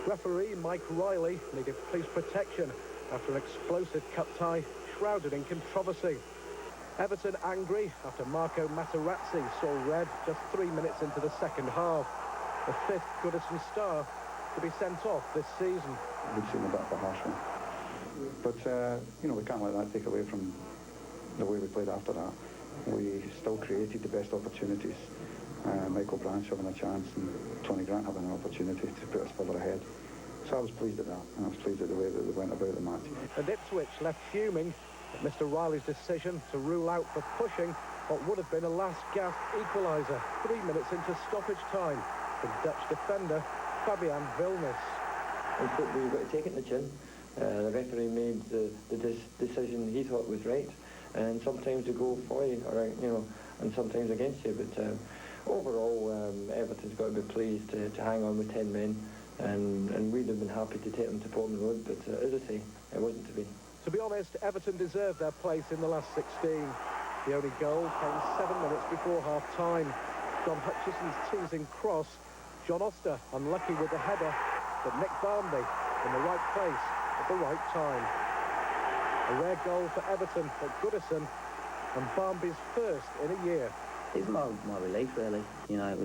Referee Mike Riley needed police protection after an explosive cut tie shrouded in controversy. Everton angry after Marco Materazzi saw red just 3 minutes into the second half. The fifth Goodison star to be sent off this season. We've seen a bit of a harsh one. But, you know, we can't let that take away from the way we played after that. We still created the best opportunities. Michael Branch having a chance and Tony Grant having an opportunity to put us further ahead. So I was pleased at that, and I was pleased at the way that they went about the match. And Ipswich left fuming at Mr. Riley's decision to rule out for pushing what would have been a last-gasp equaliser 3 minutes into stoppage time from Dutch defender Fabian Vilnius. I thought we got to take it in the chin. The referee made the decision he thought was right, and sometimes they go for you, or, you know, and sometimes against you. But overall, Everton's got to be pleased to hang on with 10 men, and we'd have been happy to take them to Portman Road. But as I say, it wasn't to be. To be honest, Everton deserved their place in the last 16. The only goal came 7 minutes before half-time. John Hutchison's teasing cross, John Oster unlucky with the header, but Nick Barmby in the right place at the right time. A rare goal for Everton at Goodison, and Barmby's first in a year. It's more relief, really. You know, it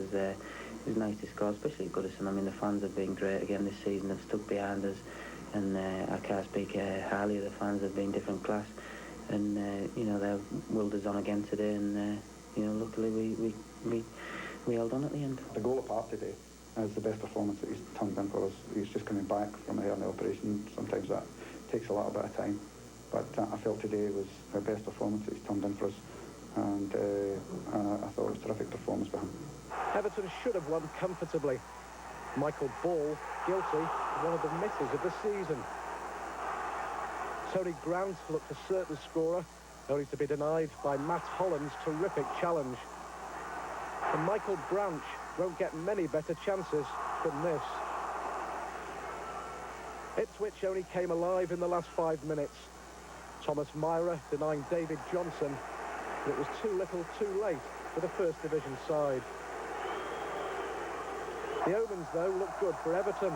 was nice to score, especially at Goodison. I mean, the fans have been great again this season. They've stuck behind us, and I can't speak highly of the fans. They've been different class, and you know, they've willed us on again today, and you know, luckily we held on at the end. The goal apart today is the best performance that he's turned in for us. He's just coming back from a hernia operation. Sometimes that takes a little bit of time, but I felt today was the best performance that he's turned in for us, and I thought it was a terrific performance for him. Everton should have won comfortably. Michael Ball guilty of one of the misses of the season. Tony Grant looked a certain scorer, only to be denied by Matt Holland's terrific challenge. And Michael Branch won't get many better chances than this. Ipswich only came alive in the last 5 minutes. Thomas Myra denying David Johnson, but it was too little too late for the First Division side. The omens, though, look good for Everton.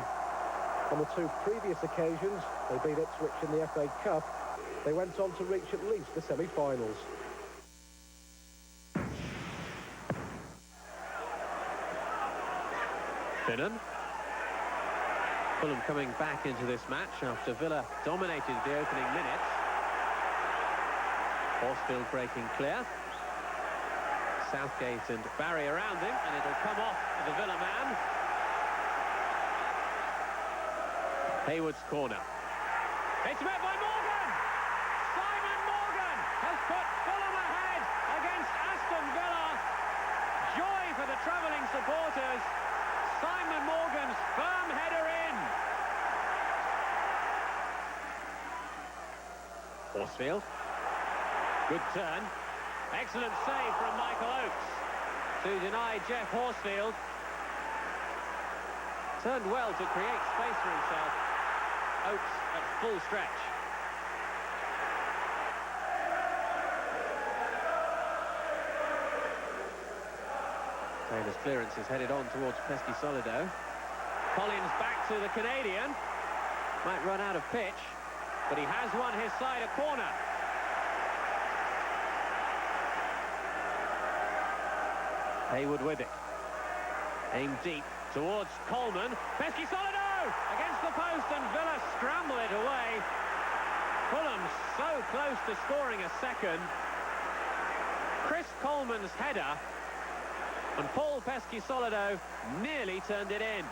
On the 2 previous occasions they beat Ipswich in the FA Cup, they went on to reach at least the semi-finals. Finnan. Fulham coming back into this match after Villa dominated the opening minutes. Horsfield breaking clear. Southgate and Barry around him, and it'll come off the Villa man. Hayward's corner. It's met by Morgan! Simon Morgan has put Fulham ahead against Aston Villa. Joy for the travelling supporters. Simon Morgan's firm header in. Horsfield. Good turn. Excellent save from Michael Oakes to deny Jeff Horsfield. Turned well to create space for himself. Oakes at full stretch. Taylor's clearance is headed on towards Pesky Solido. Collins back to the Canadian. Might run out of pitch, but he has won his side a corner. Hayward with it. Aimed deep towards Coleman. Pesky Solido against the post, and Villa scramble it away. Fulham so close to scoring a second. Chris Coleman's header, and Paul Pesky Solido nearly turned it in.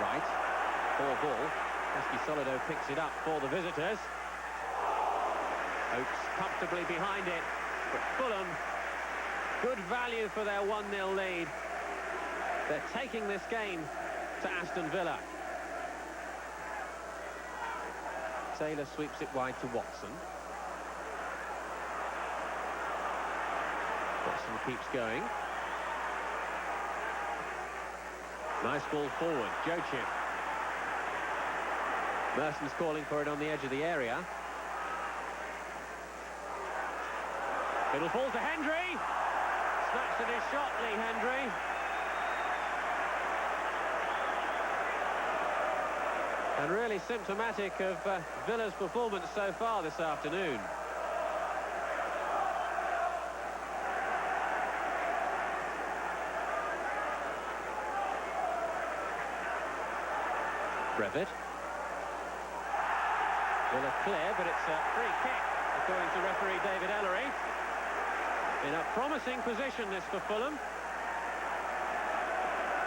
Right, poor ball. Pesky Solido picks it up for the visitors. Oakes comfortably behind it, but Fulham, good value for their 1-0 lead. They're taking this game to Aston Villa. Taylor sweeps it wide to Watson. Watson keeps going. Nice ball forward, Joachim. Merson's calling for it on the edge of the area. It'll fall to Hendry. Snatched at his shot, Lee Hendry. And really symptomatic of Villa's performance so far this afternoon. Brevitt. Villa clear, but it's a free kick, according to referee David Ellery. In a promising position, this for Fulham.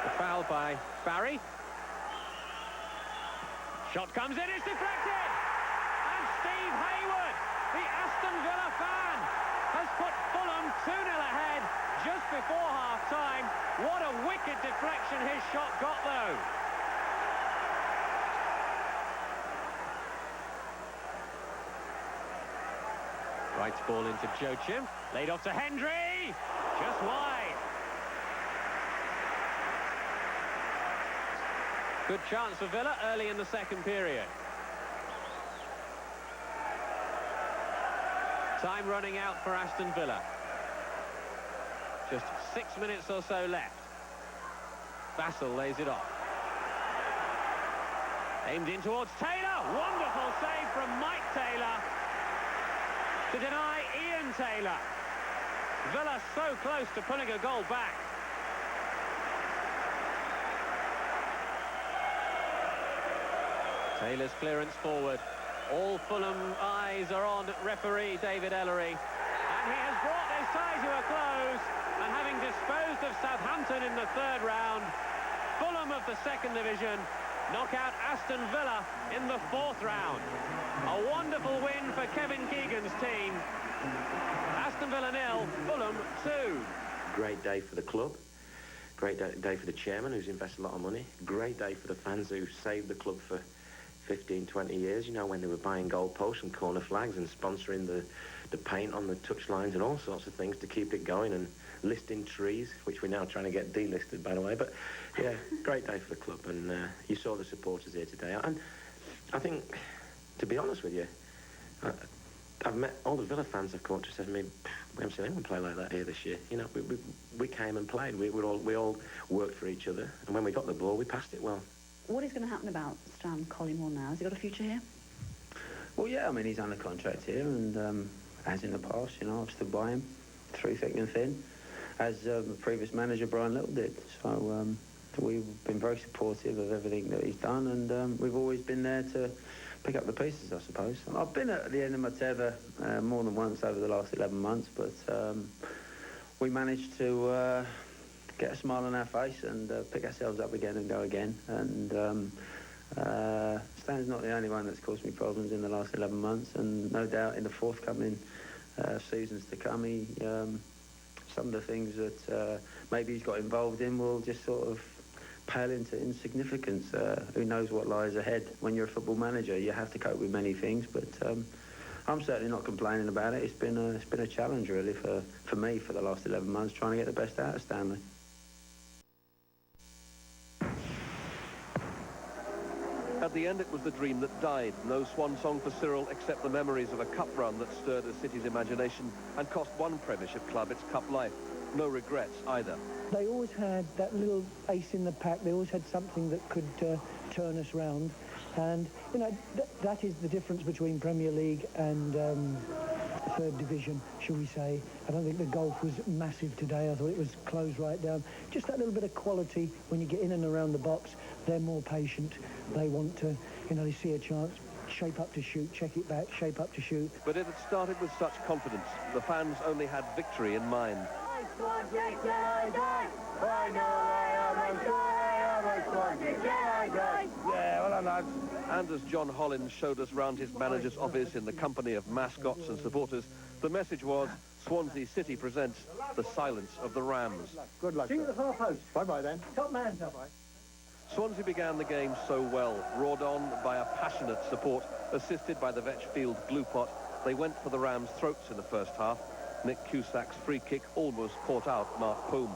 The foul by Barry. Shot comes in, it's deflected! And Steve Hayward, the Aston Villa fan, has put Fulham 2-0 ahead just before half-time. What a wicked deflection his shot got, though. Right ball into Joachim, laid off to Hendry, just wide. Good chance for Villa early in the second period. Time running out for Aston Villa. Just 6 minutes or so left. Vassell lays it off. Aimed in towards Taylor. Wonderful save from Mike Taylor to deny Ian Taylor. Villa so close to pulling a goal back. Taylor's clearance forward. All Fulham eyes are on referee David Ellery. And he has brought this tie to a close. And having disposed of Southampton in the third round, Fulham of the second division knock out Aston Villa in the fourth round. A wonderful win for Kevin Keegan's team. Aston Villa 0, Fulham 2. Great day for the club. Great day for the chairman, who's invested a lot of money. Great day for the fans who saved the club for 15, 20 years, you know, when they were buying goalposts and corner flags and sponsoring the paint on the touchlines and all sorts of things to keep it going, and listing trees, which we're now trying to get delisted, by the way. But, yeah, great day for the club, and you saw the supporters here today. And I think, to be honest with you, I've met all the Villa fans have come up to said to me, we haven't seen anyone play like that here this year. You know, we came and played. We all worked for each other, and when we got the ball, we passed it well. What is going to happen about Stan Collymore now? Has he got a future here? Well, yeah, I mean, he's under contract here, and as in the past, you know, I've stood by him through thick and thin, as the previous manager, Brian Little, did. So we've been very supportive of everything that he's done, and we've always been there to pick up the pieces, I suppose. I've been at the end of my tether more than once over the last 11 months, but we managed to get a smile on our face and pick ourselves up again and go again. And Stan's not the only one that's caused me problems in the last 11 months, and no doubt in the forthcoming seasons to come, some of the things that maybe he's got involved in will just sort of pale into insignificance. Who knows what lies ahead? When you're a football manager, you have to cope with many things, but I'm certainly not complaining about it. It's been a challenge, really, for me for the last 11 months, trying to get the best out of Stanley. At the end, it was the dream that died. No swan song for Cyril, except the memories of a cup run that stirred the city's imagination and cost one Premiership club its cup life. No regrets either. They always had that little ace in the pack. They always had something that could turn us round. And, you know, that is the difference between Premier League and third division, shall we say. I don't think the golf was massive today. I thought it was closed right down. Just that little bit of quality when you get in and around the box. They're more patient. They want to, you know, they see a chance, shape up to shoot, check it back, shape up to shoot. But it had started with such confidence. The fans only had victory in mind. Yeah, well done, lads. And as John Hollins showed us round his manager's office in the company of mascots and supporters, the message was, Swansea City presents the silence of the Rams. Good luck. See you at the far post. Bye-bye then. Top man, top man. Swansea began the game so well, roared on by a passionate support, assisted by the Vetchfield glue pot. They went for the Rams' throats in the first half. Nick Cusack's free kick almost caught out Mark Poom.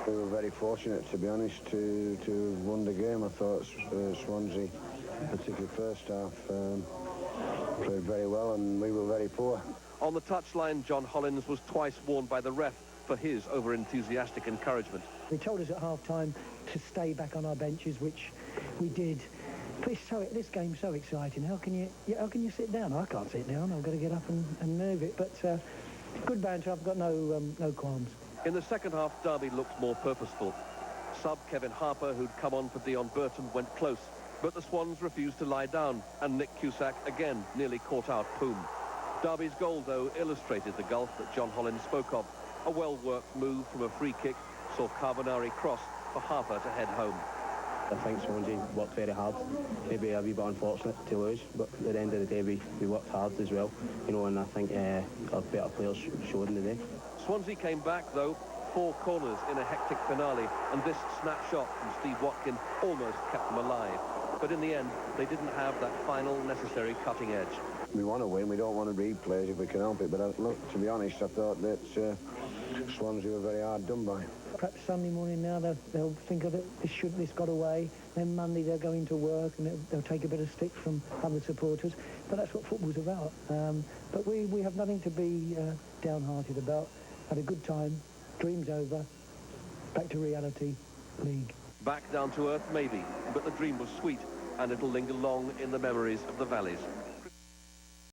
We were very fortunate, to be honest, to have won the game. I thought Swansea, particularly first half, played very well, and we were very poor. On the touchline, John Hollins was twice warned by the ref for his over-enthusiastic encouragement. They told us at half-time to stay back on our benches, which we did. But this game's so exciting. How can you sit down? I can't sit down. I've got to get up and move it. But good banter. I've got no qualms. In the second half, Derby looked more purposeful. Sub Kevin Harper, who'd come on for Dion Burton, went close. But the Swans refused to lie down, and Nick Cusack again nearly caught out Poom. Derby's goal, though, illustrated the gulf that John Hollins spoke of. A well-worked move from a free kick saw Carbonari cross for Harper to head home. I think Swansea worked very hard, maybe a wee bit unfortunate to lose, but at the end of the day we worked hard as well, you know, and I think our better players showed in the day. Swansea came back, though, 4 corners in a hectic finale, and this snapshot from Steve Watkin almost kept them alive. But in the end, they didn't have that final necessary cutting edge. We want to win, we don't want to replay if we can help it, but look, to be honest, I thought that Swansea were very hard done by. Perhaps Sunday morning now they'll think of it, this got away. Then Monday they'll go into work and they'll take a bit of stick from other supporters. But that's what football's about. But we have nothing to be downhearted about. Had a good time, dream's over, back to reality, league. Back down to earth, maybe, but the dream was sweet, and it'll linger long in the memories of the Valleys.